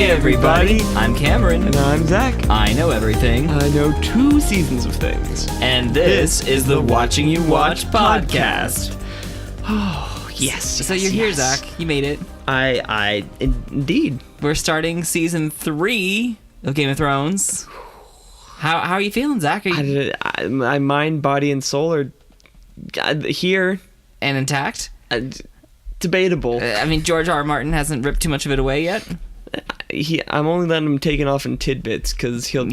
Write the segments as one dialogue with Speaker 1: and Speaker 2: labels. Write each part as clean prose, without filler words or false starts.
Speaker 1: Hey everybody, I'm Cameron.
Speaker 2: And I'm Zach.
Speaker 1: I know everything.
Speaker 2: I know 2 seasons of things.
Speaker 1: And this is the Watching You Watch podcast.
Speaker 2: Oh, yes.
Speaker 1: So you're here, Zach. You made it.
Speaker 2: I indeed.
Speaker 1: We're starting season 3 of Game of Thrones. How are you feeling, Zach?
Speaker 2: My mind, body, and soul are here.
Speaker 1: And intact?
Speaker 2: Debatable.
Speaker 1: I mean, George R. R. Martin hasn't ripped too much of it away yet.
Speaker 2: I'm only letting him take it off in tidbits because he'll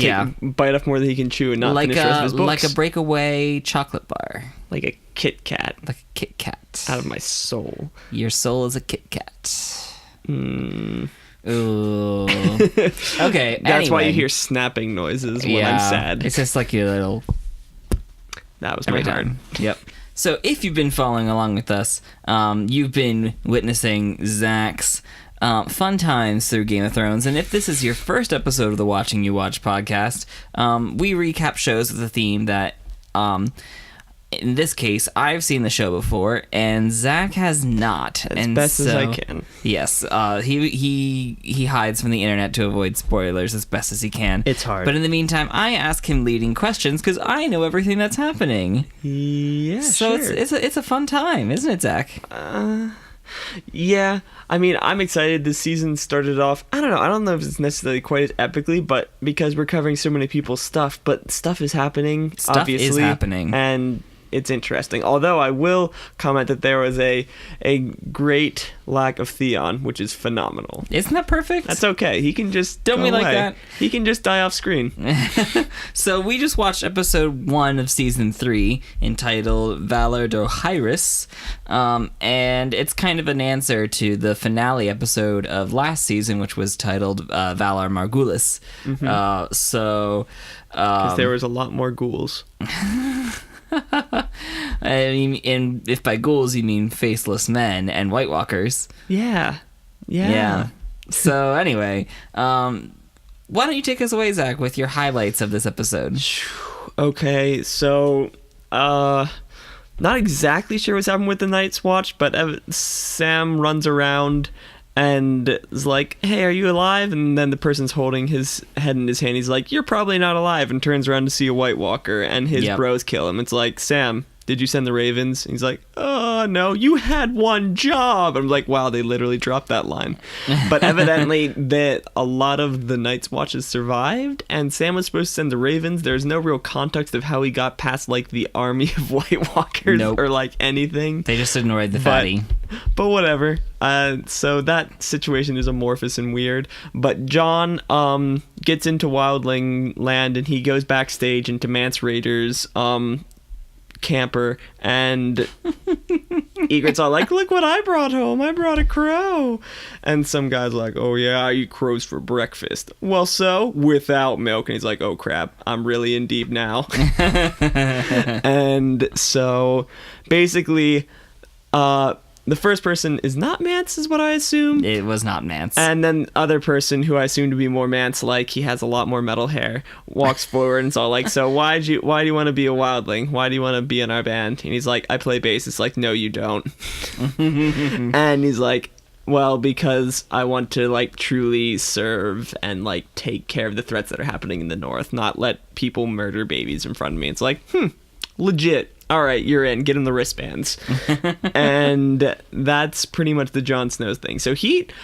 Speaker 2: bite off more than he can chew and not finish the rest of his books.
Speaker 1: Like a breakaway chocolate bar.
Speaker 2: Like a Kit Kat.
Speaker 1: Like a Kit Kat.
Speaker 2: Out of my soul.
Speaker 1: Your soul is a Kit Kat.
Speaker 2: Mm.
Speaker 1: Ooh. Okay,
Speaker 2: That's why you hear snapping noises when I'm sad.
Speaker 1: It's just like your little...
Speaker 2: That was my heart.
Speaker 1: Yep. So if you've been following along with us, you've been witnessing Zach's fun times through Game of Thrones. And if this is your first episode of the Watching You Watch podcast, we recap shows with a theme that, in this case, I've seen the show before, and Zach has not.
Speaker 2: As best as I can.
Speaker 1: Yes, he hides from the internet to avoid spoilers as best as he can.
Speaker 2: It's hard.
Speaker 1: But in the meantime, I ask him leading questions because I know everything that's happening.
Speaker 2: Yeah,
Speaker 1: so
Speaker 2: sure.
Speaker 1: it's a fun time, isn't it, Zach?
Speaker 2: Yeah. I mean, I'm excited. This season started off, I don't know if it's necessarily quite as epically, but because we're covering so many people's stuff, but stuff is happening, obviously.
Speaker 1: Stuff is happening.
Speaker 2: And it's interesting. Although I will comment that there was a great lack of Theon, which is phenomenal.
Speaker 1: Isn't that perfect?
Speaker 2: That's okay. He can just
Speaker 1: Don't
Speaker 2: go
Speaker 1: we
Speaker 2: away.
Speaker 1: like that?
Speaker 2: He can just die off screen.
Speaker 1: So we just watched episode 1 of season 3 entitled Valor Dohyrus, and it's kind of an answer to the finale episode of last season, which was titled Valar Morghulis.
Speaker 2: Mm-hmm. Because there was a lot more ghouls.
Speaker 1: I mean, and if by ghouls you mean faceless men and White Walkers.
Speaker 2: Yeah.
Speaker 1: So anyway, why don't you take us away, Zach, with your highlights of this episode?
Speaker 2: Okay, so not exactly sure what's happened with the Night's Watch, but Sam runs around and is like, hey, are you alive? And then the person's holding his head in his hand. He's like, you're probably not alive, and turns around to see a White Walker, and his bros kill him. It's like, Sam, did you send the ravens? And he's like, oh, no, you had one job. I'm like, wow, they literally dropped that line. But evidently, a lot of the Night's Watches survived, and Sam was supposed to send the ravens. There's no real context of how he got past, like, the army of White Walkers or, like, anything.
Speaker 1: They just ignored the fatty.
Speaker 2: But whatever. So that situation is amorphous and weird. But Jon gets into Wildling land, and he goes backstage into Mance Rayder's camper, and Egret's all like, look what I brought home. I brought a crow. And some guy's like, oh yeah, I eat crows for breakfast. Well, so without milk. And he's like, oh crap, I'm really in deep now. And so basically the first person is not Mance, is what I assume.
Speaker 1: It was not Mance.
Speaker 2: And then other person, who I assume to be more Mance-like, he has a lot more metal hair, walks forward and it's all like, so why do you want to be a wildling? Why do you want to be in our band? And he's like, I play bass. It's like, no, you don't. And he's like, well, because I want to, like, truly serve and, like, take care of the threats that are happening in the north, not let people murder babies in front of me. It's like, legit. All right, you're in. Get him the wristbands. And that's pretty much the Jon Snow thing. So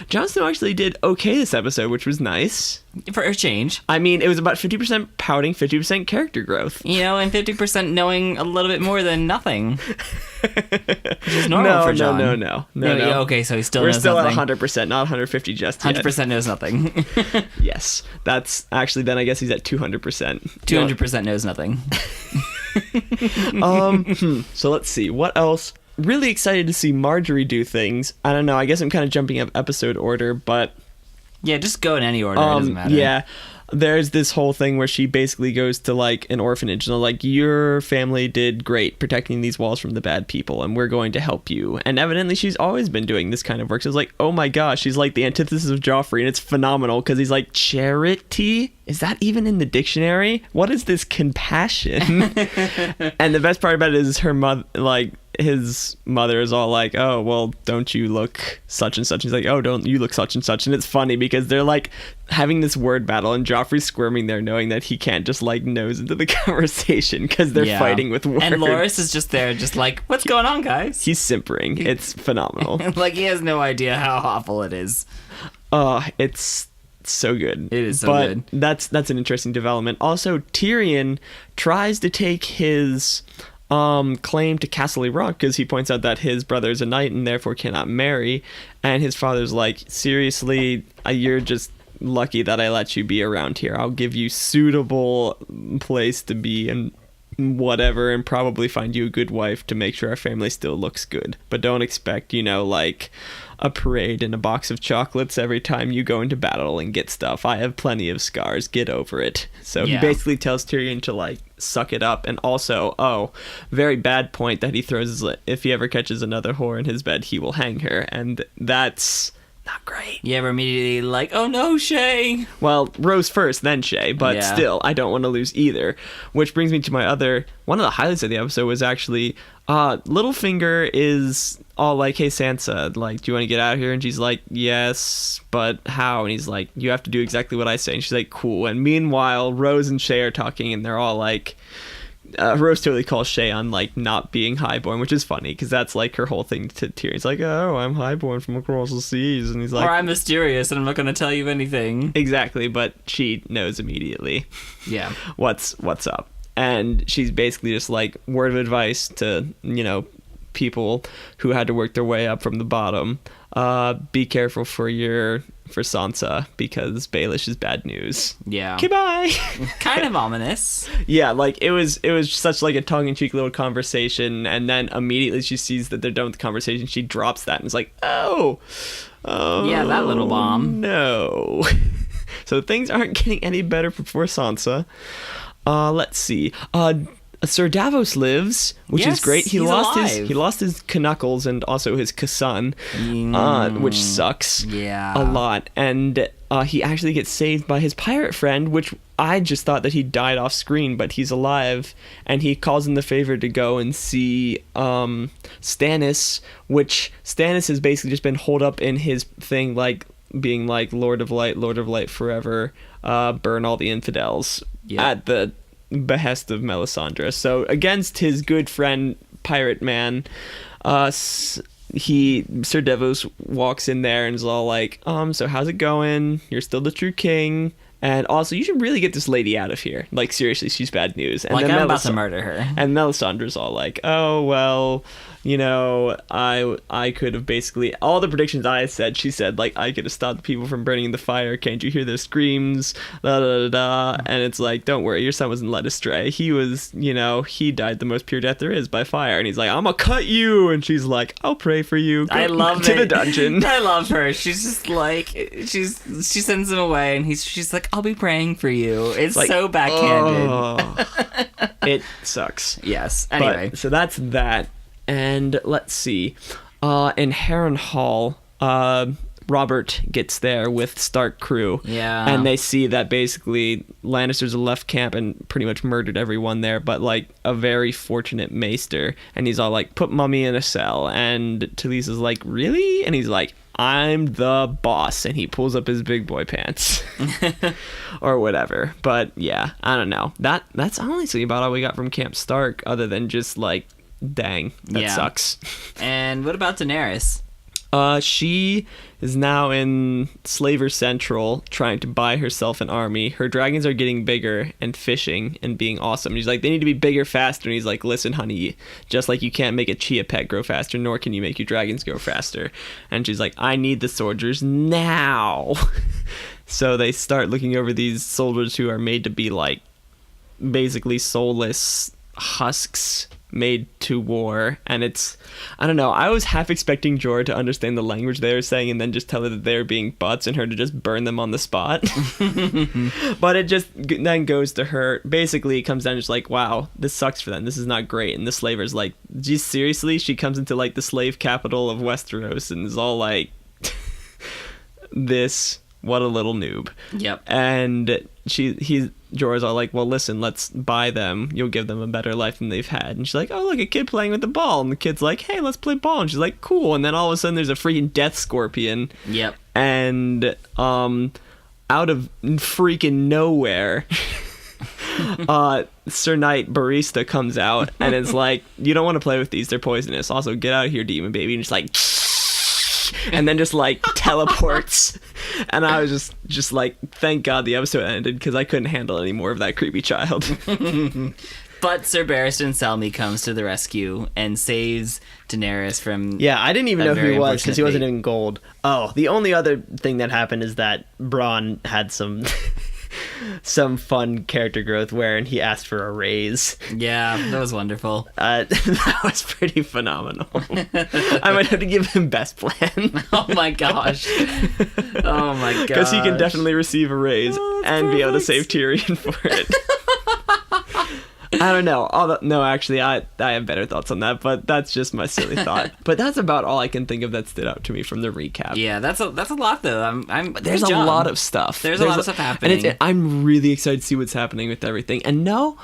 Speaker 2: Jon Snow actually did okay this episode, which was nice.
Speaker 1: For a change.
Speaker 2: I mean, it was about 50% pouting, 50% character growth.
Speaker 1: You know, and 50% knowing a little bit more than nothing. Which is normal for Jon.
Speaker 2: No.
Speaker 1: Okay, so he still knows nothing.
Speaker 2: We're still at 100%, not 150 just yet.
Speaker 1: 100% knows nothing.
Speaker 2: Yes. That's actually, then I guess he's at 200%.
Speaker 1: 200% knows nothing.
Speaker 2: So let's see what else. Really excited to see Margaery do things. I don't know, I guess I'm kind of jumping up episode order, but
Speaker 1: yeah, just go in any order. It doesn't matter.
Speaker 2: Yeah, there's this whole thing where she basically goes to, like, an orphanage and they're like, your family did great protecting these walls from the bad people, and we're going to help you. And evidently she's always been doing this kind of work. So it's like, oh my gosh, she's like the antithesis of Joffrey, and it's phenomenal because he's like, charity? Is that even in the dictionary? What is this compassion? And the best part about it is her mother, like, his mother is all like, oh, well, don't you look such and such? He's like, oh, don't you look such and such? And it's funny because they're like having this word battle, and Joffrey's squirming there, knowing that he can't just like nose into the conversation because they're fighting with words.
Speaker 1: And Loras is just there, just like, what's going on, guys?
Speaker 2: He's simpering. It's phenomenal.
Speaker 1: Like, he has no idea how awful it is.
Speaker 2: It's so good.
Speaker 1: It is so
Speaker 2: good.
Speaker 1: good.
Speaker 2: That's an interesting development. Also, Tyrion tries to take his claim to Castle Rock because he points out that his brother is a knight and therefore cannot marry, and his father's like, seriously, you're just lucky that I let you be around here. I'll give you suitable place to be and whatever, and probably find you a good wife to make sure our family still looks good, but don't expect, like a parade and a box of chocolates every time you go into battle and get stuff. I have plenty of scars, get over it. So he basically tells Tyrion to like suck it up. And also, very bad point that he throws is, if he ever catches another whore in his bed, he will hang her, and that's not great.
Speaker 1: Yeah, we're immediately like, oh no, Shay.
Speaker 2: Well, Rose first, then Shay, but still, I don't want to lose either. Which brings me to one of the highlights of the episode was actually, Littlefinger is all like, hey, Sansa, like, do you want to get out of here? And she's like, yes, but how? And he's like, you have to do exactly what I say. And she's like, cool. And meanwhile, Rose and Shay are talking, and they're all like, Rose totally calls Shay on like not being highborn, which is funny because that's like her whole thing to Tyrion. He's like, oh, I'm highborn from across the seas, and he's like,
Speaker 1: or I'm mysterious and I'm not going to tell you anything.
Speaker 2: Exactly, but she knows immediately.
Speaker 1: Yeah,
Speaker 2: what's up, and she's basically just like, word of advice to people who had to work their way up from the bottom. Be careful for Sansa because Baelish is bad news.
Speaker 1: Yeah.
Speaker 2: Goodbye.
Speaker 1: Kind of ominous.
Speaker 2: Yeah, like it was such like a tongue-in-cheek little conversation, and then immediately she sees that they're done with the conversation. She drops that and is like, oh,
Speaker 1: yeah, that little bomb.
Speaker 2: No. So things aren't getting any better for Sansa. Let's see. Sir Davos lives, which is great. He lost his knuckles and also his Kasan, which sucks a lot. And he actually gets saved by his pirate friend, which I just thought that he died off screen, but he's alive. And he calls in the favor to go and see Stannis, which Stannis has basically just been holed up in his thing, like being like Lord of Light forever, burn all the infidels at the behest of Melisandre. So against his good friend pirate man, Sir Davos walks in there and is all like, so how's it going? You're still the true king, and also you should really get this lady out of here. Like, seriously, she's bad news. And
Speaker 1: like,
Speaker 2: then
Speaker 1: I'm about to murder her.
Speaker 2: And Melisandre's all like, oh well, I could have basically, all the predictions I said, she said, like, I could have stopped the people from burning in the fire. Can't you hear their screams? Da, da, da, da. And it's like, don't worry, your son wasn't led astray. He was, he died the most pure death there is, by fire. And he's like, I'm gonna cut you. And she's like, I'll pray for you. Go
Speaker 1: I love
Speaker 2: to the dungeon.
Speaker 1: I love her. She's just like, she sends him away, and she's like, I'll be praying for you. It's like, so backhanded.
Speaker 2: Oh, it sucks.
Speaker 1: Yes. Anyway.
Speaker 2: So that's that. And let's see, in Harrenhal, Robert gets there with Stark crew.
Speaker 1: Yeah.
Speaker 2: And they see that basically Lannisters have left camp and pretty much murdered everyone there, but like a very fortunate maester. And he's all like, put Mummy in a cell. And Talisa's like, really? And he's like, I'm the boss. And he pulls up his big boy pants. Or whatever. But yeah, I don't know. That's honestly about all we got from Camp Stark, other than just like, dang, that sucks.
Speaker 1: And what about Daenerys?
Speaker 2: She is now in Slaver Central trying to buy herself an army. Her dragons are getting bigger and fishing and being awesome. And he's like, they need to be bigger, faster. And he's like, listen, honey, just like you can't make a chia pet grow faster, nor can you make your dragons grow faster. And she's like, I need the soldiers now. So they start looking over these soldiers who are made to be like basically soulless husks made to war, and it's, I don't know, I was half expecting Jorah to understand the language they were saying and then just tell her that they're being butts and her to just burn them on the spot. But it just then goes to her, basically it comes down just like, wow, this sucks for them, this is not great. And the slaver's like, geez, seriously? She comes into like the slave capital of Westeros and is all like, what a little noob.
Speaker 1: Yep.
Speaker 2: And Jorah's all like, well, listen, let's buy them. You'll give them a better life than they've had. And she's like, oh, look, a kid playing with the ball. And the kid's like, hey, let's play ball. And she's like, cool. And then all of a sudden there's a freaking death scorpion.
Speaker 1: Yep.
Speaker 2: And out of freaking nowhere, Sir Knight Barista comes out and it's like, you don't want to play with these, they're poisonous. Also, get out of here, demon baby. And just like, and then just like teleports. And I was just like, thank God the episode ended, because I couldn't handle any more of that creepy child.
Speaker 1: But Sir Barristan Selmy comes to the rescue and saves Daenerys from...
Speaker 3: Yeah, I didn't even know who he was, because he wasn't
Speaker 1: fate.
Speaker 3: in gold. Oh, the only other thing that happened is that Bronn had some some fun character growth wherein he asked for a raise.
Speaker 1: Yeah, that was wonderful.
Speaker 3: That was pretty phenomenal. I might have to give him best plan.
Speaker 1: Oh my gosh. Oh my gosh.
Speaker 2: Because he can definitely receive a raise and be able to save Tyrion for it. I don't know. No, actually, I have better thoughts on that, but that's just my silly thought. But that's about all I can think of that stood out to me from the recap.
Speaker 1: Yeah, that's a lot though.
Speaker 2: There's a lot of stuff.
Speaker 1: There's a lot of stuff happening.
Speaker 2: And I'm really excited to see what's happening with everything. And no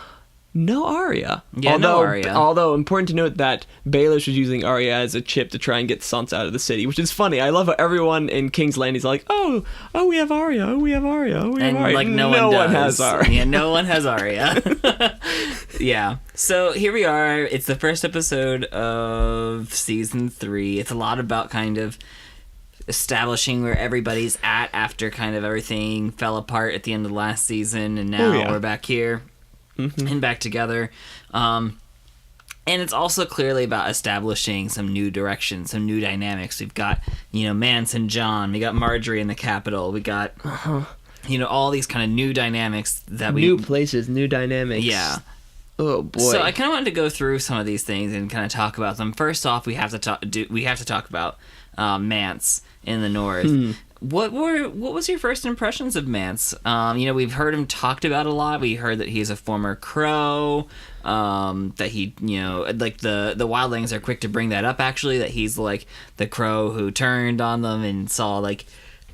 Speaker 2: Arya.
Speaker 1: Yeah, no Arya.
Speaker 2: Although important to note that Baelish was using Arya as a chip to try and get Sansa out of the city, which is funny. I love how everyone in King's Landing is like, oh, we have Arya, oh, we have Arya, oh, we have
Speaker 1: And
Speaker 2: Arya.
Speaker 1: like no one has Arya. Yeah, no one has Arya. Yeah. So here we are. It's the first episode of season 3. It's a lot about kind of establishing where everybody's at after kind of everything fell apart at the end of the last season, and now we're back here. Mm-hmm. And back together. And it's also clearly about establishing some new directions, some new dynamics. We've got, Mance and Jon. We got Margaery in the capital. We got, all these kind of new dynamics that
Speaker 3: New places, new dynamics.
Speaker 1: Yeah.
Speaker 3: Oh boy.
Speaker 1: So I kind of wanted to go through some of these things and kind of talk about them. First off, we have to talk about Mance in the North. What was your first impressions of Mance? We've heard him talked about a lot. We heard that he's a former crow. That he, like the wildlings are quick to bring that up. Actually, that he's like the crow who turned on them and saw like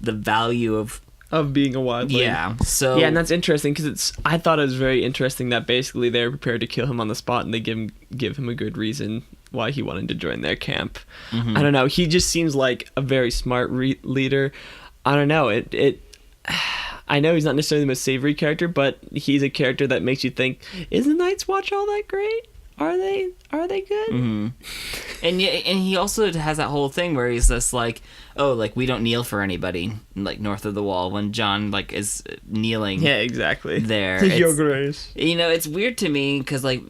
Speaker 1: the value of
Speaker 2: being a wildling.
Speaker 1: Yeah. So
Speaker 2: yeah, and that's interesting because I thought it was very interesting that basically they're prepared to kill him on the spot and they give him a good reason why he wanted to join their camp. Mm-hmm. I don't know. He just seems like a very smart leader. I don't know. I know he's not necessarily the most savory character, but he's a character that makes you think: is the Night's Watch all that great? Are they good?
Speaker 1: Mm-hmm. And he also has that whole thing where he's just like, oh, like we don't kneel for anybody, like north of the wall when Jon like is kneeling.
Speaker 2: Yeah, exactly.
Speaker 1: There,
Speaker 2: Your Grace.
Speaker 1: It's weird to me because like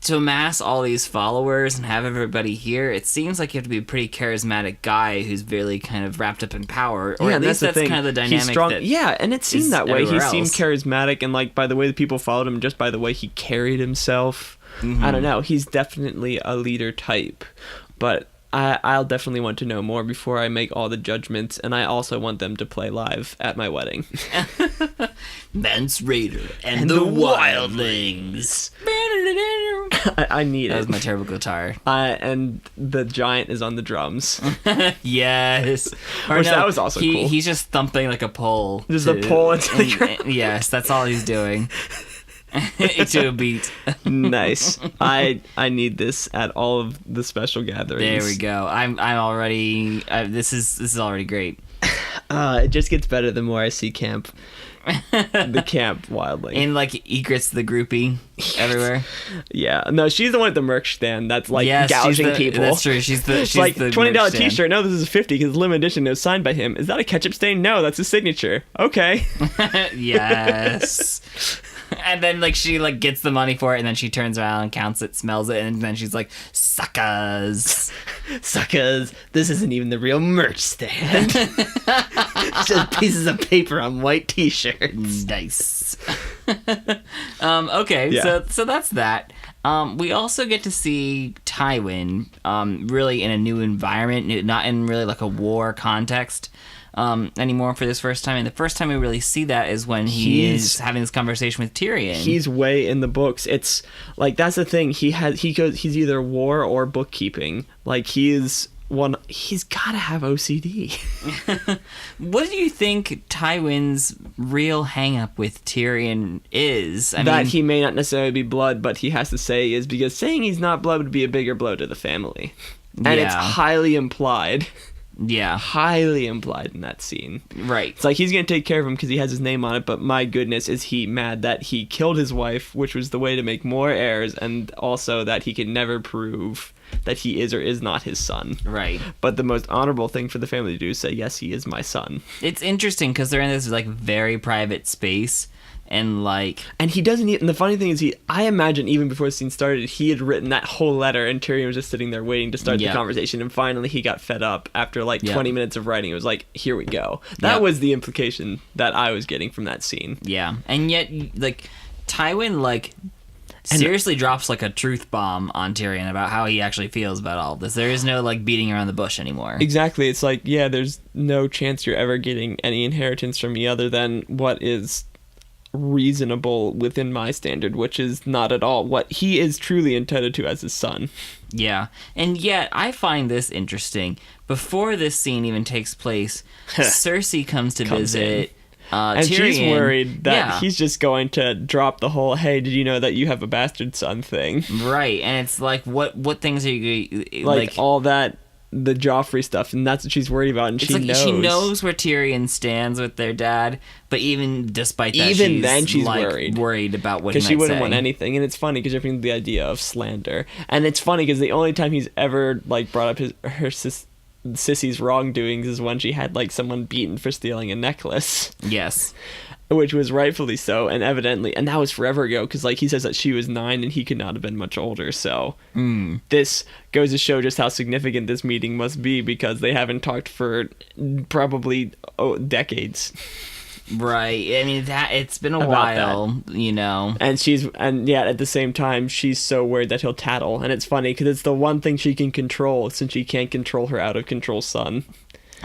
Speaker 1: to amass all these followers and have everybody here, it seems like you have to be a pretty charismatic guy who's really kind of wrapped up in power, or at least that's kind of the dynamic.
Speaker 2: He's strong.
Speaker 1: That
Speaker 2: yeah, and it seemed that way. He seemed
Speaker 1: else.
Speaker 2: charismatic, and like by the way the people followed him, just by the way he carried himself. Mm-hmm. I don't know. He's definitely a leader type, but I'll definitely want to know more before I make all the judgments, and I also want them to play live at my wedding.
Speaker 1: Mance Rayder and the Wildlings.
Speaker 2: I need
Speaker 1: That
Speaker 2: it.
Speaker 1: was my terrible guitar.
Speaker 2: And the giant is on the drums.
Speaker 1: Yes.
Speaker 2: Which that was also cool.
Speaker 1: He's just thumping like a pole.
Speaker 2: Just a pole into the ground.
Speaker 1: Yes, that's all he's doing. To a beat.
Speaker 2: Nice. I need this at all of the special gatherings.
Speaker 1: There we go. I'm already. This is already great.
Speaker 3: It just gets better the more I see camp.
Speaker 2: The camp wildling.
Speaker 1: And like Egret's the groupie everywhere.
Speaker 2: Yeah. No, she's the one at the merch stand that's like gouging people.
Speaker 1: That's true. She's
Speaker 2: like
Speaker 1: the
Speaker 2: $20 t-shirt. No, this is 50 because limited edition. It was signed by him. Is that a ketchup stain? No, that's his signature. Okay.
Speaker 1: Yes. And then like she like gets the money for it, and then she turns around and counts it, smells it, and then she's like, suckers.
Speaker 3: Suckers. This isn't even the real merch stand. It's just pieces of paper on white t-shirts.
Speaker 1: Nice. Okay,
Speaker 2: Yeah.
Speaker 1: so that's that. We also get to see Tywin really in a new environment, not in really like a war context anymore for this first time. And the first time we really see that is when he's having this conversation with Tyrion.
Speaker 2: He's way in the books. It's like that's the thing. He's either war or bookkeeping. Like he's he's gotta have OCD.
Speaker 1: What do you think Tywin's real hang-up with Tyrion is?
Speaker 2: He may not necessarily be blood, but he has to say is because saying he's not blood would be a bigger blow to the family. And it's highly implied.
Speaker 1: Yeah.
Speaker 2: Highly implied in that scene.
Speaker 1: Right.
Speaker 2: It's like he's going to take care of him because he has his name on it, but my goodness, is he mad that he killed his wife, which was the way to make more heirs, and also that he can never prove that he is or is not his son.
Speaker 1: Right.
Speaker 2: But the most honorable thing for the family to do is say, yes, he is my son.
Speaker 1: It's interesting because they're in this like very private space. And
Speaker 2: he doesn't and the funny thing is I imagine even before the scene started he had written that whole letter and Tyrion was just sitting there waiting to start the conversation, and finally he got fed up after 20 minutes of writing. It was like, here we go. That was the implication that I was getting from that scene.
Speaker 1: Yeah. And yet Tywin seriously drops a truth bomb on Tyrion about how he actually feels about all of this. There is no beating around the bush anymore.
Speaker 2: Exactly. It's there's no chance you're ever getting any inheritance from me other than what is reasonable within my standard, which is not at all what he is truly entitled to as his son.
Speaker 1: Yeah. And yet I find this interesting. Before this scene even takes place, Cersei comes to visit
Speaker 2: and
Speaker 1: Tyrion.
Speaker 2: She's worried that he's just going to drop the whole "hey, did you know that you have a bastard son" thing.
Speaker 1: Right. And it's what things are you
Speaker 2: all that, the Joffrey stuff, and that's what she's worried about, and she knows
Speaker 1: where Tyrion stands with their dad, but even despite that,
Speaker 2: she's
Speaker 1: worried about what he might say.
Speaker 2: Because she wouldn't want anything, and it's funny because you're thinking the idea of slander, and it's funny because the only time he's ever brought up her Sissy's wrongdoings is when she had someone beaten for stealing a necklace.
Speaker 1: Yes.
Speaker 2: Which was rightfully so, and evidently, and that was forever ago, because he says that she was 9 and he could not have been much older, so this goes to show just how significant this meeting must be, because they haven't talked for probably decades.
Speaker 1: Right. I mean, it's been a while,
Speaker 2: And at the same time, she's so worried that he'll tattle, and it's funny, because it's the one thing she can control, since she can't control her out-of-control son.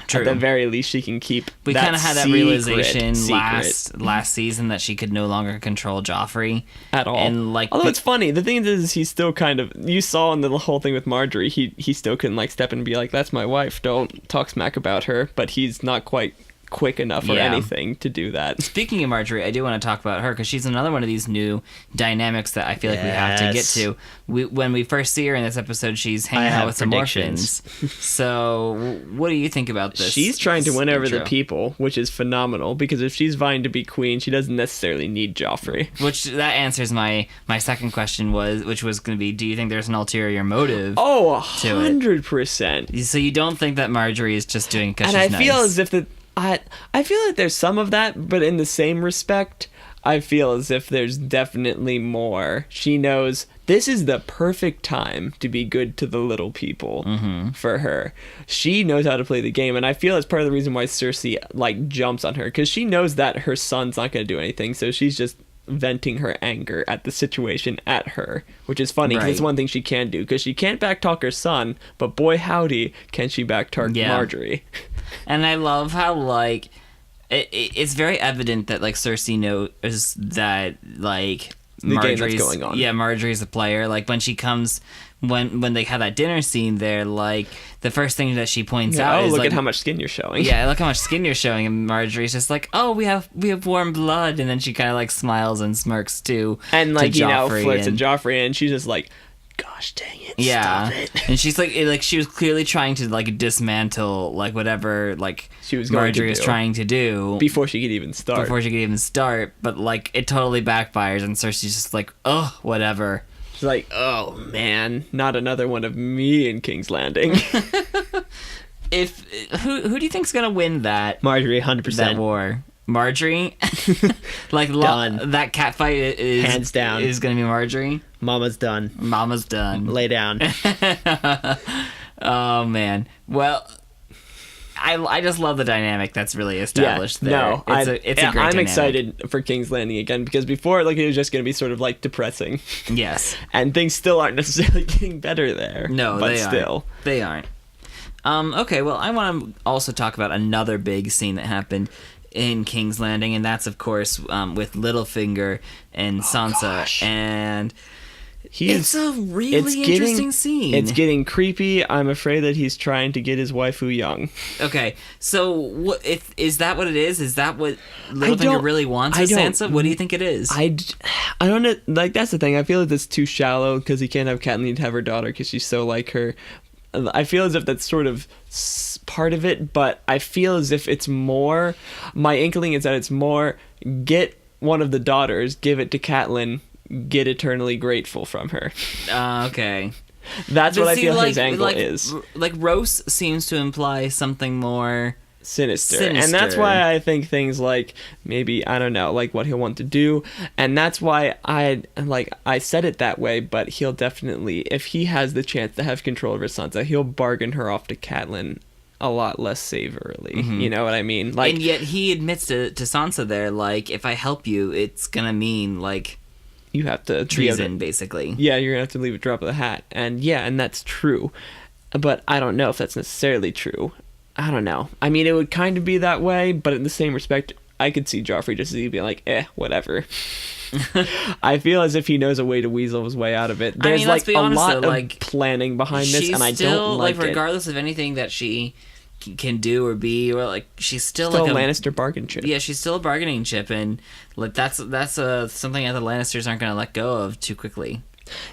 Speaker 2: True. At the very least, she can keep.
Speaker 1: We kind of had that realization last season that she could no longer control Joffrey
Speaker 2: at all.
Speaker 1: And
Speaker 2: although it's funny, the thing is, he's still kind of. You saw in the whole thing with Margaery, he still couldn't step in and be like, "That's my wife. Don't talk smack about her." But he's not quite quick enough or anything to do that.
Speaker 1: Speaking of Margaery, I do want to talk about her because she's another one of these new dynamics that I feel like we have to get to. When we first see her in this episode, she's hanging out with some orphans. So what do you think about this?
Speaker 2: She's trying to win over the people, which is phenomenal, because if she's vying to be queen, she doesn't necessarily need Joffrey.
Speaker 1: Which that answers my second question, which was going to be, do you think there's an ulterior motive?
Speaker 2: Oh, 100%.
Speaker 1: So you don't think that Margaery is just doing it because she's nice?
Speaker 2: And I feel as if I feel like there's some of that, but in the same respect, I feel as if there's definitely more. She knows this is the perfect time to be good to the little people for her. She knows how to play the game, and I feel that's part of the reason why Cersei jumps on her, because she knows that her son's not going to do anything, so she's just venting her anger at the situation at her, which is funny because it's one thing she can do, because she can't backtalk her son, but boy howdy can she backtalk Margaery.
Speaker 1: And I love how it's very evident that Cersei knows that Margaery's
Speaker 2: going on.
Speaker 1: Yeah, Margaery's a player. When she comes, when they have that dinner scene there, the first thing that she points out is
Speaker 2: look at how much skin you're showing.
Speaker 1: Yeah, look how much skin you're showing, and Margaery's just oh, we have warm blood, and then she kind of smiles and smirks too,
Speaker 2: and flirts at Joffrey, and she's just gosh dang it, stop it.
Speaker 1: And she's she was clearly trying to dismantle whatever
Speaker 2: she was
Speaker 1: Margaery was trying to do
Speaker 2: before she could even start.
Speaker 1: But it totally backfires, and Cersei's just oh, whatever.
Speaker 2: She's oh man, not another one of me in King's Landing.
Speaker 1: Who do you think's gonna win that
Speaker 2: Margaery? 100%
Speaker 1: that war? Margaery?
Speaker 2: Done.
Speaker 1: That cat fight is
Speaker 2: hands down
Speaker 1: is gonna be Margaery.
Speaker 2: Mama's done. Lay down.
Speaker 1: Oh man. Well, I just love the dynamic that's really established there. No, it's a great
Speaker 2: I'm
Speaker 1: dynamic.
Speaker 2: excited for King's Landing again, because before it was just going to be sort of depressing.
Speaker 1: Yes.
Speaker 2: And things still aren't necessarily getting better there.
Speaker 1: No,
Speaker 2: but
Speaker 1: they aren't. Okay, well, I want to also talk about another big scene that happened in King's Landing, and that's of course with Littlefinger and Sansa.
Speaker 2: Gosh.
Speaker 1: And It's a really interesting scene.
Speaker 2: It's getting creepy. I'm afraid that he's trying to get his waifu young.
Speaker 1: Okay, so what is that what it is? Is that what Littlefinger really wants with Sansa? What do you think it is?
Speaker 2: I don't know. Like, that's the thing. I feel like it's too shallow because he can't have Catelyn to have her daughter because she's so like her. I feel as if that's sort of part of it, but I feel as if it's more. My inkling is that it's more get one of the daughters, give it to Catelyn, get eternally grateful from her.
Speaker 1: Okay.
Speaker 2: That's what I feel his angle is.
Speaker 1: Like, Rose seems to imply something more
Speaker 2: sinister. And that's why I think things like, maybe, I don't know, like what he'll want to do. And that's why I said it that way, but he'll definitely, if he has the chance to have control over Sansa, he'll bargain her off to Catelyn a lot less savorily. Mm-hmm. You know what I mean? Like,
Speaker 1: and yet he admits to Sansa there, like, if I help you, it's gonna mean, like,
Speaker 2: you have to
Speaker 1: treason, basically.
Speaker 2: Yeah, you're gonna have to leave a drop of the hat. And yeah, and that's true. But I don't know if that's necessarily true. I don't know. I mean, it would kind of be that way, but in the same respect, I could see Joffrey just being like, whatever. I feel as if he knows a way to weasel his way out of it. There's
Speaker 1: let's be honest,
Speaker 2: lot
Speaker 1: though,
Speaker 2: of planning behind this, and I don't like it.
Speaker 1: Regardless of anything that she can do or be, or like, she's still
Speaker 2: like
Speaker 1: a
Speaker 2: Lannister bargain chip.
Speaker 1: Yeah, she's still a bargaining chip, and like that's something that the Lannisters aren't going to let go of too quickly.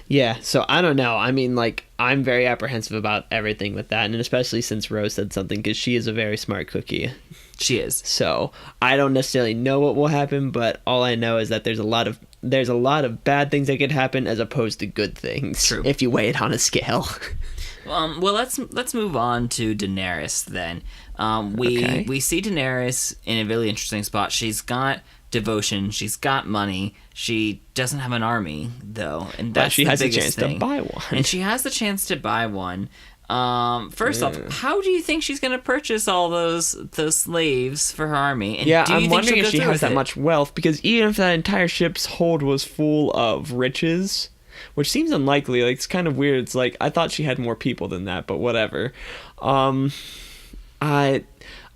Speaker 3: Yeah, so I don't know. I mean, like, I'm very apprehensive about everything with that, and especially since Rose said something, because she is a very smart cookie.
Speaker 1: She is.
Speaker 3: So I don't necessarily know what will happen, but all I know is that there's a lot of bad things that could happen as opposed to good things.
Speaker 1: True.
Speaker 3: If you weigh it on a scale.
Speaker 1: Well, let's move on to Daenerys then. We see Daenerys in a really interesting spot. She's got devotion, she's got money, she doesn't have an army though, and that's
Speaker 2: she has
Speaker 1: the
Speaker 2: a chance
Speaker 1: thing.
Speaker 2: to buy one.
Speaker 1: And she has the chance to buy one. First off, how do you think she's going to purchase all those slaves for her army? And
Speaker 2: yeah,
Speaker 1: do you
Speaker 2: I'm
Speaker 1: think
Speaker 2: wondering if she has that
Speaker 1: it?
Speaker 2: much wealth, because even if that entire ship's hold was full of riches, which seems unlikely, like, it's kind of weird. It's like, I thought she had more people than that, but whatever.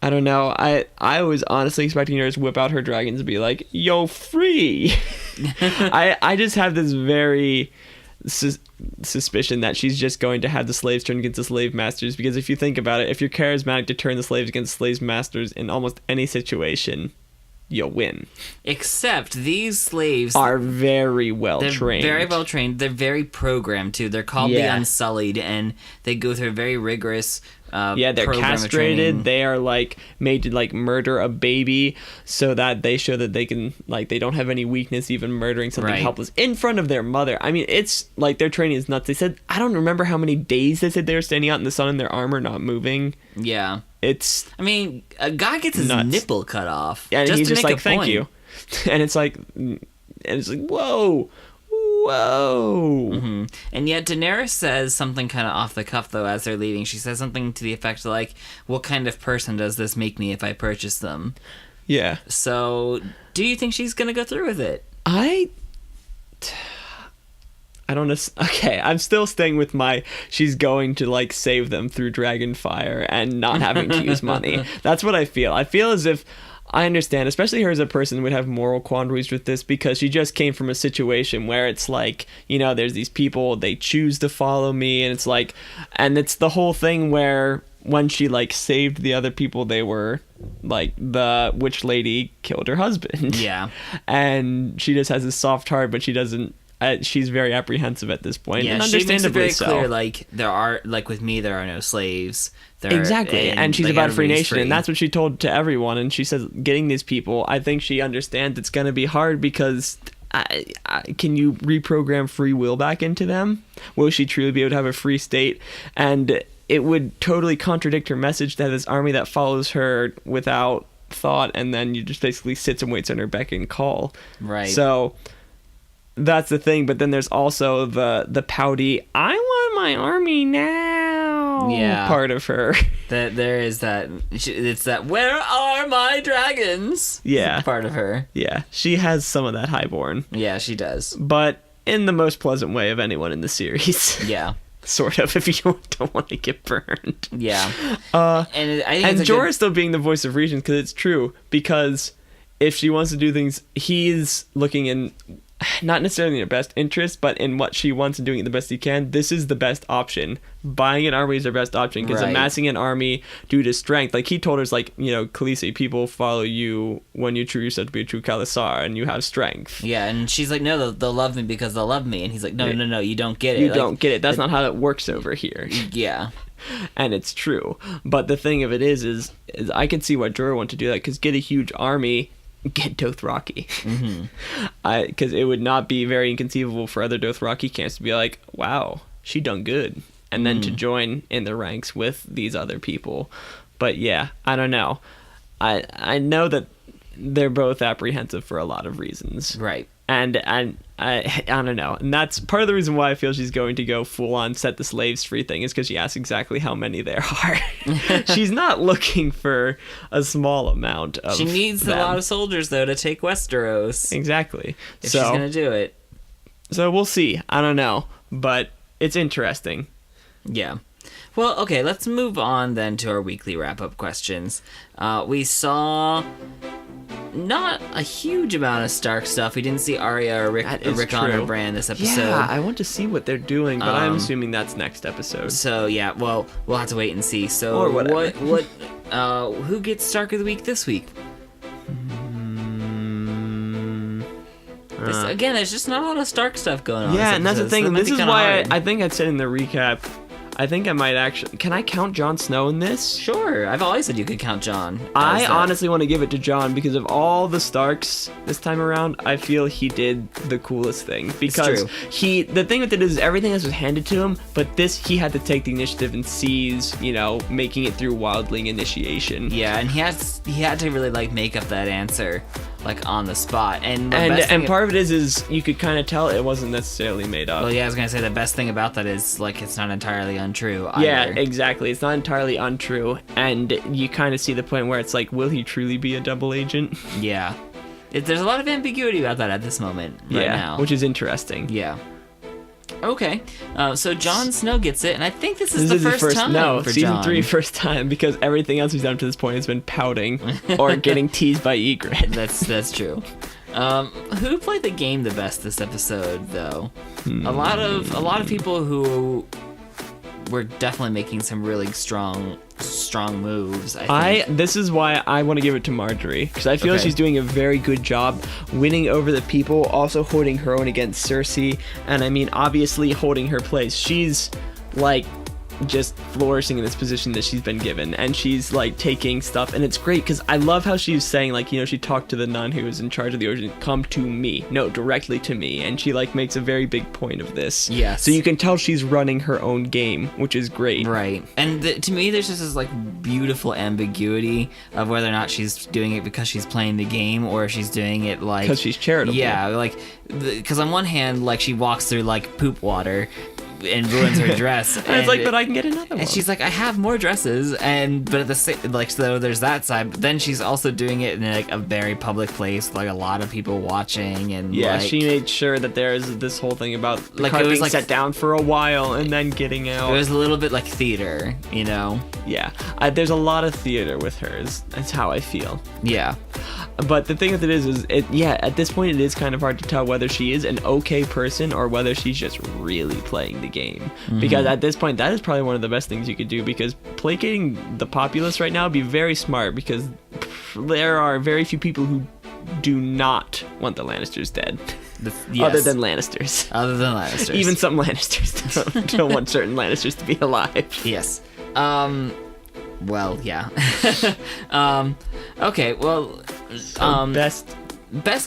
Speaker 2: I don't know. I was honestly expecting her to whip out her dragons and be like, yo, free. I just have this very suspicion that she's just going to have the slaves turn against the slave masters, because if you think about it, if you're charismatic to turn the slaves against slave masters in almost any situation, you'll win.
Speaker 1: Except these slaves
Speaker 2: are very well trained.
Speaker 1: They're very well trained. They're very programmed too. They're called the Unsullied, and they go through a very rigorous
Speaker 2: they're castrated. They are like made to like murder a baby so that they show that they can, like, they don't have any weakness even murdering something helpless in front of their mother. I mean, it's like their training is nuts. They said, I don't remember how many days they said they were standing out in the sun in their armor not moving.
Speaker 1: Yeah.
Speaker 2: I
Speaker 1: mean, a guy gets his nipple cut off.
Speaker 2: And
Speaker 1: just
Speaker 2: he's
Speaker 1: to
Speaker 2: just
Speaker 1: make
Speaker 2: like,
Speaker 1: a
Speaker 2: thank
Speaker 1: point.
Speaker 2: you. And it's like, whoa.
Speaker 1: Mm-hmm. And yet Daenerys says something kind of off the cuff, though, as they're leaving. She says something to the effect like, what kind of person does this make me if I purchase them?
Speaker 2: Yeah.
Speaker 1: So, do you think she's going to go through with it?
Speaker 2: I don't know. Okay, I'm still staying with she's going to, like, save them through Dragonfire and not having to use money. That's what I feel. I feel as if, I understand, especially her as a person would have moral quandaries with this, because she just came from a situation where it's like, you know, there's these people, they choose to follow me, and it's like, and it's the whole thing where when she, like, saved the other people, they were like, the witch lady killed her husband.
Speaker 1: Yeah.
Speaker 2: And she just has this soft heart, but she doesn't, she's very apprehensive at this point.
Speaker 1: Yeah,
Speaker 2: and
Speaker 1: she makes it very
Speaker 2: so.
Speaker 1: clear, like, with me, there are no slaves.
Speaker 2: Exactly, and she's
Speaker 1: like,
Speaker 2: about a free nation,
Speaker 1: free.
Speaker 2: and that's what she told to everyone. And she says, getting these people, I think she understands it's going to be hard, because can you reprogram free will back into them? Will she truly be able to have a free state? And it would totally contradict her message to have this army that follows her without thought, and then you just basically sits and waits on her beck and call.
Speaker 1: Right.
Speaker 2: So that's the thing, but then there's also the pouty, I want my army now part of her.
Speaker 1: That there is that, it's that, where are my dragons?
Speaker 2: Yeah.
Speaker 1: Part of her.
Speaker 2: Yeah, she has some of that highborn.
Speaker 1: Yeah, she does.
Speaker 2: But in the most pleasant way of anyone in the series.
Speaker 1: Yeah.
Speaker 2: Sort of, if you don't want to get burned.
Speaker 1: Yeah.
Speaker 2: And Jorah still being the voice of reason, because it's true, because if she wants to do things, he's looking in not necessarily in her best interest, but in what she wants and doing it the best she can, this is the best option. Buying an army is her best option, because
Speaker 1: Right.
Speaker 2: amassing an army due to strength, like he told her, like, Khaleesi, people follow you when you prove yourself to be a true Khalasar and you have strength.
Speaker 1: Yeah, and she's like, no, they'll love me because they'll love me. And he's like, no, you don't get it.
Speaker 2: You
Speaker 1: Like,
Speaker 2: don't get it. That's not how it works over here.
Speaker 1: Yeah.
Speaker 2: And it's true. But the thing of it is I can see why Jorah want to do that, because get a huge army, get Dothraki. Because it would not be very inconceivable for other Dothraki camps to be like, wow, she done good. And then to join in the ranks with these other people. But yeah, I don't know. I know that they're both apprehensive for a lot of reasons.
Speaker 1: Right.
Speaker 2: And I don't know. And that's part of the reason why I feel she's going to go full on set the slaves free thing, is because she asks exactly how many there are. She's not looking for a small amount of
Speaker 1: She needs
Speaker 2: them.
Speaker 1: a lot of soldiers, though, to take Westeros.
Speaker 2: Exactly.
Speaker 1: If she's going to do it.
Speaker 2: So we'll see. I don't know. But it's interesting.
Speaker 1: Yeah. Well, okay, let's move on then to our weekly wrap-up questions. We saw not a huge amount of Stark stuff. We didn't see Arya or Rick on or Bran this episode.
Speaker 2: Yeah, I want to see what they're doing, but I'm assuming that's next episode.
Speaker 1: So, yeah, well, we'll have to wait and see. So,
Speaker 2: Or whatever.
Speaker 1: Who gets Stark of the Week this week? Again, there's just not a lot of Stark stuff going on.
Speaker 2: Yeah,
Speaker 1: this
Speaker 2: and that's the
Speaker 1: episode, so
Speaker 2: thing.
Speaker 1: that might
Speaker 2: This
Speaker 1: be
Speaker 2: is
Speaker 1: kinda
Speaker 2: why
Speaker 1: hard.
Speaker 2: I think I said in the recap, I think I might actually... Can I count Jon Snow in this?
Speaker 1: Sure, I've always said you could count Jon.
Speaker 2: I
Speaker 1: as,
Speaker 2: honestly want to give it to Jon, because of all the Starks this time around, I feel he did the coolest thing. Because
Speaker 1: true.
Speaker 2: the thing with it is everything else was handed to him, but this, he had to take the initiative and seize, making it through wildling initiation.
Speaker 1: Yeah, and he had to really like make up that answer like on the spot. And
Speaker 2: part of it is you could kind of tell it wasn't necessarily made up.
Speaker 1: Well, yeah, I was gonna say the best thing about that is like it's not entirely untrue either.
Speaker 2: Yeah, exactly. It's not entirely untrue, and you kind of see the point where it's like, will he truly be a double agent?
Speaker 1: Yeah. There's a lot of ambiguity about that at this moment right now.
Speaker 2: Which is interesting.
Speaker 1: Yeah. Okay, so Jon Snow gets it, and I think this is
Speaker 2: This
Speaker 1: the
Speaker 2: is
Speaker 1: first time
Speaker 2: no,
Speaker 1: for
Speaker 2: season
Speaker 1: Jon.
Speaker 2: 3 first time, because everything else he's done to this point has been pouting or getting teased by Ygritte.
Speaker 1: That's true. Who played the game the best this episode, though? A lot of people who were definitely making some really strong moves. I think.
Speaker 2: This is why I want to give it to Margaery, because I feel
Speaker 1: Okay.
Speaker 2: she's doing a very good job winning over the people, also holding her own against Cersei, and I mean obviously holding her place. She's like just flourishing in this position that she's been given, and she's like taking stuff, and it's great because I love how she's saying, like, she talked to the nun who was in charge of the origin, come to me, no, directly to me, and she like makes a very big point of this.
Speaker 1: Yes.
Speaker 2: So you can tell she's running her own game, which is great.
Speaker 1: Right. And to me, there's just this like beautiful ambiguity of whether or not she's doing it because she's playing the game or if she's doing it like
Speaker 2: Because she's charitable.
Speaker 1: Yeah, like because on one hand, like she walks through like poop water and ruins her dress,
Speaker 2: And it's like, but I can get another one.
Speaker 1: And she's like, I have more dresses, but at the same, like, so there's that side. But then she's also doing it in like a very public place, with, like a lot of people watching, and
Speaker 2: yeah,
Speaker 1: like,
Speaker 2: she made sure that there's this whole thing about the
Speaker 1: Like,
Speaker 2: card
Speaker 1: it was
Speaker 2: being
Speaker 1: like-
Speaker 2: set down for a while and then getting out.
Speaker 1: it was a little bit like theater,
Speaker 2: Yeah, there's a lot of theater with hers. That's how I feel.
Speaker 1: Yeah.
Speaker 2: But the thing with it is at this point it is kind of hard to tell whether she is an okay person or whether she's just really playing the game. Because at this point, that is probably one of the best things you could do, because placating the populace right now would be very smart, because there are very few people who do not want the Lannisters dead.
Speaker 1: Yes.
Speaker 2: Other than Lannisters.
Speaker 1: Other than Lannisters.
Speaker 2: Even some Lannisters don't want certain Lannisters to be alive.
Speaker 1: Yes. Well, yeah. Okay, well, best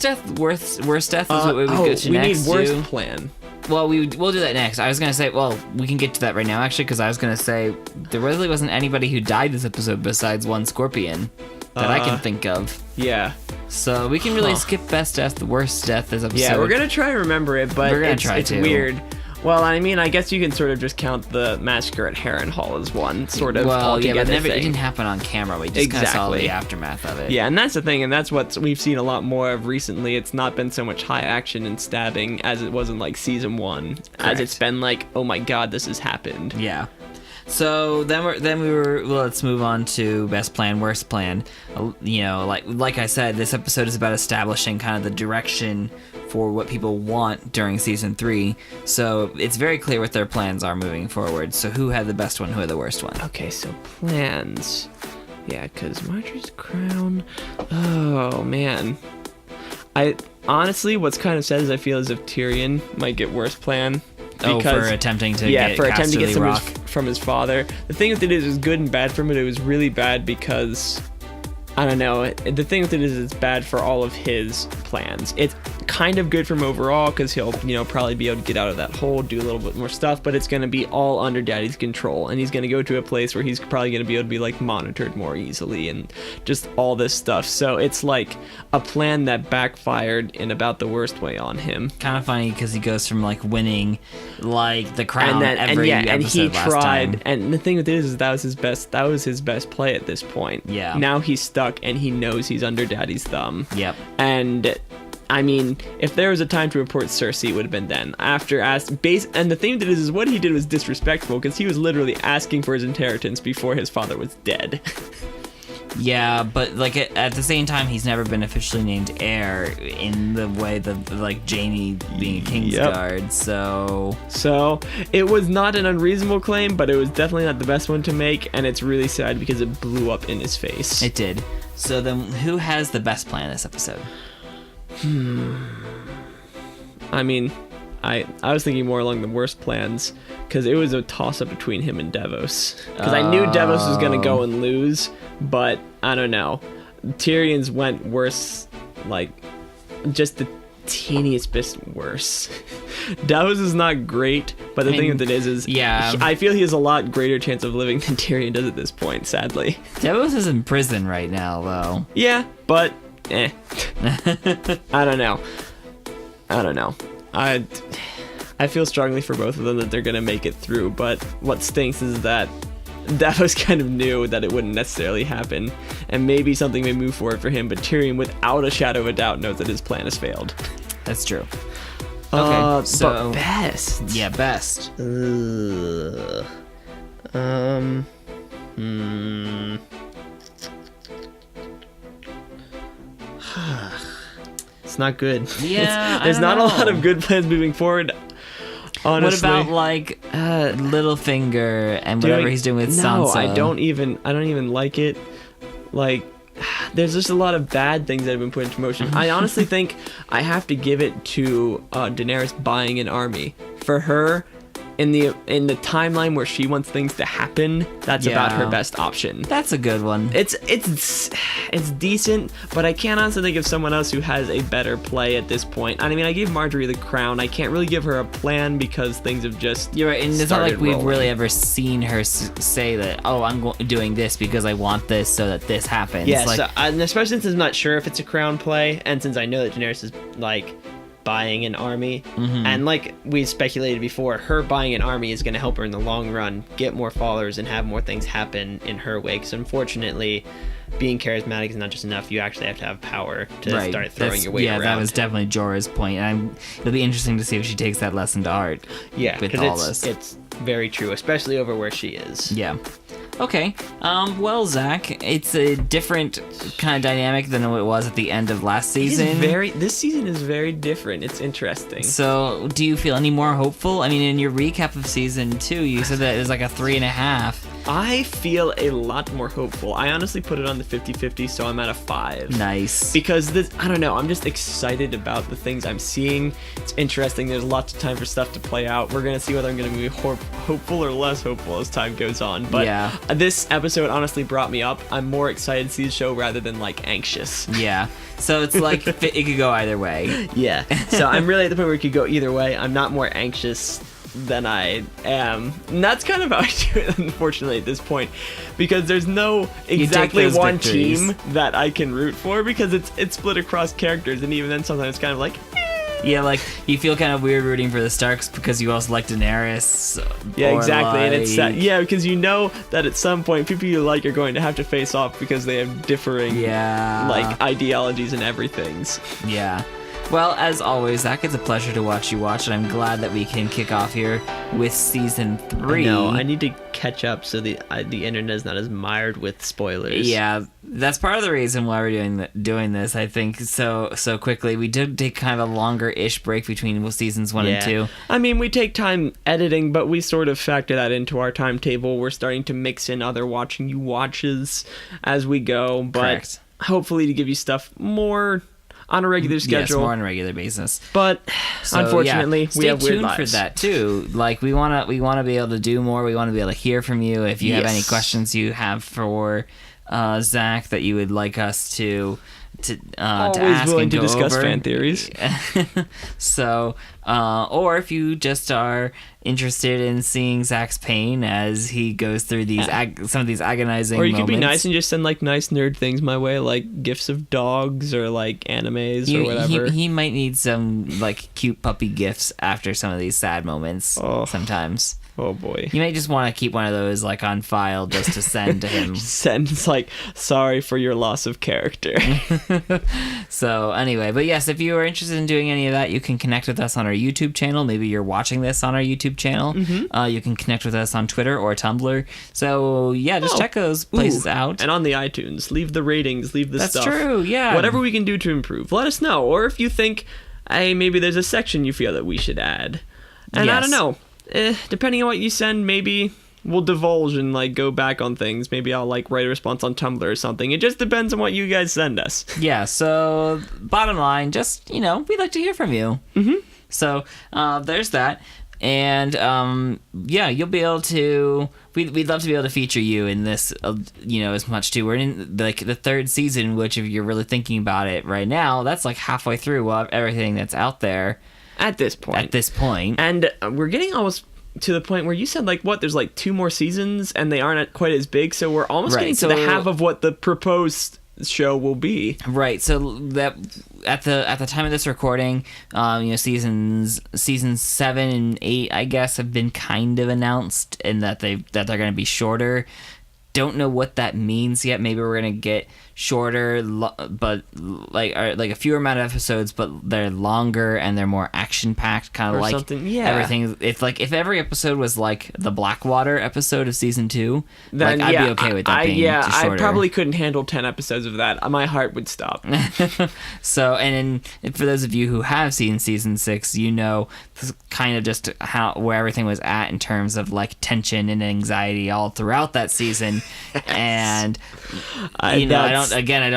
Speaker 1: death, worst death is what we would go to
Speaker 2: we
Speaker 1: next.
Speaker 2: need worst
Speaker 1: too.
Speaker 2: plan.
Speaker 1: Well, we'll do that next. I was gonna say, well, we can get to that right now, actually, because I was gonna say there really wasn't anybody who died this episode besides one scorpion that I can think of.
Speaker 2: Yeah.
Speaker 1: So we can really skip best death, worst death this episode.
Speaker 2: Yeah, we're gonna try to remember it, but
Speaker 1: We're gonna
Speaker 2: it's
Speaker 1: try to.
Speaker 2: weird. Well, I mean, I guess you can sort of just count the massacre at Harrenhal as one sort of
Speaker 1: Well, yeah, but
Speaker 2: altogether
Speaker 1: it
Speaker 2: thing.
Speaker 1: didn't happen on camera. We just kind of saw the aftermath of it.
Speaker 2: Yeah, and that's the thing, and that's what we've seen a lot more of recently. It's not been so much high action and stabbing as it was in like season 1, as
Speaker 1: Correct.
Speaker 2: it's been like, oh my god, this has happened.
Speaker 1: Yeah. So let's move on to best plan, worst plan. You know, like I said, this episode is about establishing kind of the direction for what people want during season 3. So it's very clear what their plans are moving forward. So who had the best one? Who had the worst one?
Speaker 2: Okay, so plans. Yeah, because Margaery's crown. Oh man. I honestly, what's kind of sad is I feel as if Tyrion might get worst plan.
Speaker 1: For attempting to get Casterly
Speaker 2: from his father. The thing with it is, it was good and bad for him, but it was really bad because, I don't know, the thing with it is it's bad for all of his plans. It's kind of good for him overall because he'll, probably be able to get out of that hole, do a little bit more stuff, but it's going to be all under Daddy's control, and he's going to go to a place where he's probably going to be able to be like monitored more easily and just all this stuff. So it's like a plan that backfired in about the worst way on him.
Speaker 1: Kind of funny because he goes from like winning like the crown
Speaker 2: and he
Speaker 1: last
Speaker 2: tried
Speaker 1: time.
Speaker 2: And the thing with it is that was his best play at this point.
Speaker 1: Yeah,
Speaker 2: now he's stuck and he knows he's under Daddy's thumb.
Speaker 1: Yep.
Speaker 2: And I mean, if there was a time to report Cersei, it would have been then. And the thing that is what he did was disrespectful because he was literally asking for his inheritance before his father was dead.
Speaker 1: Yeah, but like at the same time, he's never been officially named heir in the way that like Jaime being a Kingsguard.
Speaker 2: So it was not an unreasonable claim, but it was definitely not the best one to make, and it's really sad because it blew up in his face.
Speaker 1: It did. So then, who has the best plan this episode?
Speaker 2: I mean, I was thinking more along the worst plans because it was a toss-up between him and Davos. Because I knew Davos was going to go and lose, but I don't know. Tyrion's went worse, like, just the teeniest bit worse. Davos is not great, but the thing with it is I feel he has a lot greater chance of living than Tyrion does at this point, sadly.
Speaker 1: Davos is in prison right now, though.
Speaker 2: Yeah, but I don't know. I feel strongly for both of them that they're gonna make it through, but what stinks is that Davos kind of knew that it wouldn't necessarily happen, and maybe something may move forward for him, but Tyrion, without a shadow of a doubt, knows that his plan has failed.
Speaker 1: That's true. Okay, so
Speaker 2: but best.
Speaker 1: Yeah, best.
Speaker 2: It's not good.
Speaker 1: Yeah,
Speaker 2: there's not a lot of good plans moving forward. Honestly.
Speaker 1: What about like Littlefinger and whatever he's doing with Sansa?
Speaker 2: No, I don't even like it. Like, there's just a lot of bad things that have been put into motion. I honestly think I have to give it to Daenerys buying an army. For her, in the timeline where she wants things to happen, that's about her best option.
Speaker 1: That's a good one.
Speaker 2: It's decent, but I can't honestly think of someone else who has a better play at this point. I mean, I gave Margaery the crown. I can't really give her a plan because things have just
Speaker 1: You're right, and it's not like we've really ever seen her say that, oh, I'm doing this because I want this so that this happens.
Speaker 3: Yeah, like, and especially since I'm not sure if it's a crown play, and since I know that Daenerys is, like, buying an army, and like we speculated before, her buying an army is going to help her in the long run get more followers and have more things happen in her wake. So unfortunately, being charismatic is not just enough. You actually have to have power to start throwing your weight around.
Speaker 1: Yeah, that was definitely Jorah's point, and it'll be interesting to see if she takes that lesson to heart.
Speaker 3: Yeah,
Speaker 1: with all this,
Speaker 3: it's very true, especially over where she is.
Speaker 1: Yeah. Okay. Well, Zach, it's a different kind of dynamic than it was at the end of last season.
Speaker 2: This season is very different. It's interesting.
Speaker 1: So, do you feel any more hopeful? I mean, in your recap of season 2, you said that it was like a 3.5.
Speaker 2: I feel a lot more hopeful. I honestly put it on the 50-50, so I'm at a 5.
Speaker 1: Nice.
Speaker 2: Because I don't know, I'm just excited about the things I'm seeing. It's interesting. There's lots of time for stuff to play out. We're going to see whether I'm going to be hopeful or less hopeful as time goes on. But
Speaker 1: yeah.
Speaker 2: This episode honestly brought me up. I'm more excited to see the show rather than like anxious.
Speaker 1: Yeah. So it's like it could go either way.
Speaker 2: Yeah. So I'm really at the point where it could go either way. I'm not more anxious than I am. And that's kind of how I do it, unfortunately, at this point. Because there's no exactly one team that I can root for, because it's split across characters, and even then sometimes it's kind of like,
Speaker 1: yeah, like, you feel kind of weird rooting for the Starks because you also like Daenerys.
Speaker 2: Yeah, exactly. And it's sad. Yeah, because you know that at some point people you like are going to have to face off because they have differing like ideologies and everything.
Speaker 1: Yeah. Well, as always, Zach, it's a pleasure to watch you watch, and I'm glad that we can kick off here with season 3.
Speaker 3: No, I need to catch up so the internet is not as mired with spoilers.
Speaker 1: Yeah, that's part of the reason why we're doing this. I think so quickly. We did take kind of a longer-ish break between seasons 1 and 2.
Speaker 2: I mean, we take time editing, but we sort of factor that into our timetable. We're starting to mix in other watching you watches as we go, but
Speaker 1: Correct.
Speaker 2: Hopefully to give you stuff more on a regular schedule.
Speaker 1: Yes, more on a regular basis.
Speaker 2: But unfortunately,
Speaker 1: stay
Speaker 2: we have weird
Speaker 1: tuned
Speaker 2: lives.
Speaker 1: for that too. Like we wanna be able to do more. We want to be able to hear from you. If you have any questions you have for Zach that you would like us to
Speaker 2: Always
Speaker 1: ask
Speaker 2: willing
Speaker 1: and
Speaker 2: to
Speaker 1: go
Speaker 2: discuss
Speaker 1: over.
Speaker 2: fan theories.
Speaker 1: So, or if you just are interested in seeing Zach's pain as he goes through these some of these agonizing
Speaker 2: Or you
Speaker 1: moments.
Speaker 2: could be nice and just send like nice nerd things my way, like gifs of dogs or like animes or whatever.
Speaker 1: He might need some like cute puppy gifts after some of these sad moments sometimes.
Speaker 2: Oh boy.
Speaker 1: You may just want to keep one of those like on file just to send to him.
Speaker 2: Send like, sorry for your loss of character.
Speaker 1: So anyway, but yes, if you are interested in doing any of that, you can connect with us on our YouTube channel. Maybe you're watching this on our YouTube channel. You can connect with us on Twitter or Tumblr. So yeah, just check those places out.
Speaker 2: And on the iTunes, leave the ratings, leave the
Speaker 1: That's
Speaker 2: stuff.
Speaker 1: true, yeah.
Speaker 2: Whatever we can do to improve, let us know. Or if you think, hey, maybe there's a section you feel that we should add. And I
Speaker 1: Yes.
Speaker 2: don't know. Depending on what you send, maybe we'll divulge and like go back on things. Maybe I'll like write a response on Tumblr or something. It just depends on what you guys send us.
Speaker 1: Yeah, so bottom line, just, we'd like to hear from you. So there's that. And you'll be able to. We'd love to be able to feature you in this, as much too. We're in like the 3rd season, which if you're really thinking about it right now, that's like halfway through everything that's out there
Speaker 2: At this point.
Speaker 1: And
Speaker 2: we're getting almost to the point where you said like what? There's like 2 more seasons and they aren't quite as big. So we're almost getting to the half of what the proposed show will be.
Speaker 1: Right. So that at the time of this recording, seasons 7 and 8, I guess, have been kind of announced, and that they're going to be shorter. Don't know what that means yet. Maybe we're going to get shorter, but like a fewer amount of episodes, but they're longer and they're more action packed, kind of like
Speaker 2: something. Yeah.
Speaker 1: Everything. It's like if every episode was like the Blackwater episode of season 2,
Speaker 2: Then
Speaker 1: I'd be okay with that being shorter.
Speaker 2: I probably couldn't handle 10 episodes of that. My heart would stop.
Speaker 1: So, and for those of you who have seen season 6, this is kind of just where everything was at in terms of like tension and anxiety all throughout that season. And I don't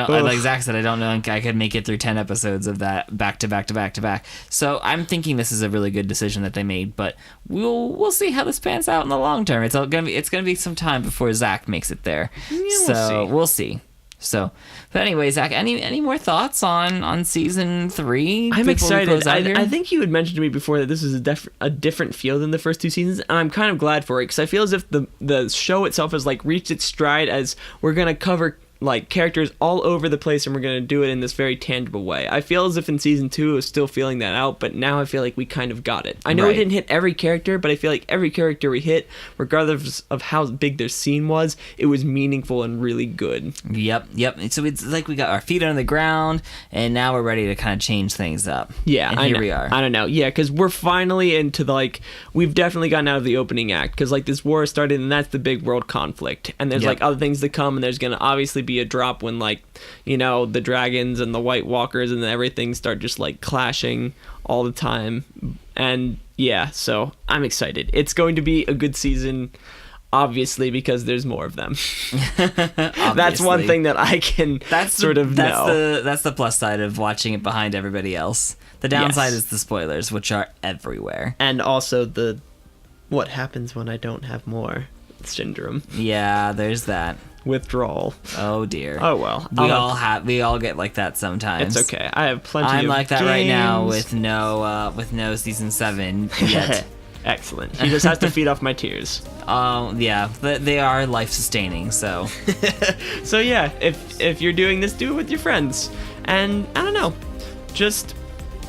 Speaker 1: like Zach said, I don't know I could make it through 10 episodes of that back to back to back to back. So I'm thinking this is a really good decision that they made, but we'll see how this pans out in the long term. It's gonna be some time before Zach makes it there. Yeah, we'll see. So, but anyway, Zach, any more thoughts on season 3?
Speaker 2: I'm excited. I think you had mentioned to me before that this is a different feel than the first 2 seasons, and I'm kind of glad for it because I feel as if the show itself has like reached its stride as we're gonna cover like characters all over the place and we're going to do it in this very tangible way. I feel as if in season 2 I was still feeling that out, but now I feel like we kind of got it. I know we didn't hit every character, but I feel like every character we hit, regardless of how big their scene was, it was meaningful and really good.
Speaker 1: Yep. So it's like we got our feet on the ground and now we're ready to kind of change things up.
Speaker 2: Yeah,
Speaker 1: and here we are.
Speaker 2: I don't know. Yeah, because we're finally into we've definitely gotten out of the opening act because like this war started and that's the big world conflict. And there's like other things to come and there's going to obviously be a drop when the dragons and the White Walkers and everything start just like clashing all the time. And yeah, so I'm excited. It's going to be a good season, obviously, because there's more of them. That's one thing that I can know.
Speaker 1: That's the plus side of watching it behind everybody else. The downside is the spoilers, which are everywhere.
Speaker 2: And also the what happens when I don't have more syndrome.
Speaker 1: Yeah, there's that.
Speaker 2: Withdrawal.
Speaker 1: Oh dear.
Speaker 2: Oh well.
Speaker 1: We all get like that sometimes.
Speaker 2: It's okay. I have plenty.
Speaker 1: I'm
Speaker 2: of
Speaker 1: like that
Speaker 2: games.
Speaker 1: right now with no season 7 yet.
Speaker 2: Excellent. He just has to feed off my tears.
Speaker 1: Yeah, they are life sustaining. So.
Speaker 2: So yeah, if you're doing this, do it with your friends. And I don't know, just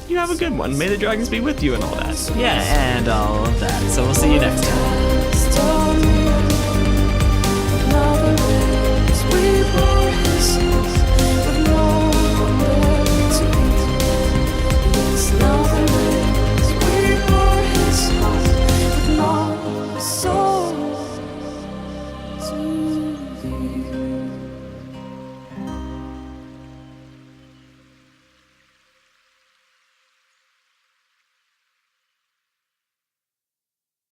Speaker 2: you have a good one. May the dragons be with you and all that.
Speaker 1: Yeah, and all of that. So we'll see you next time.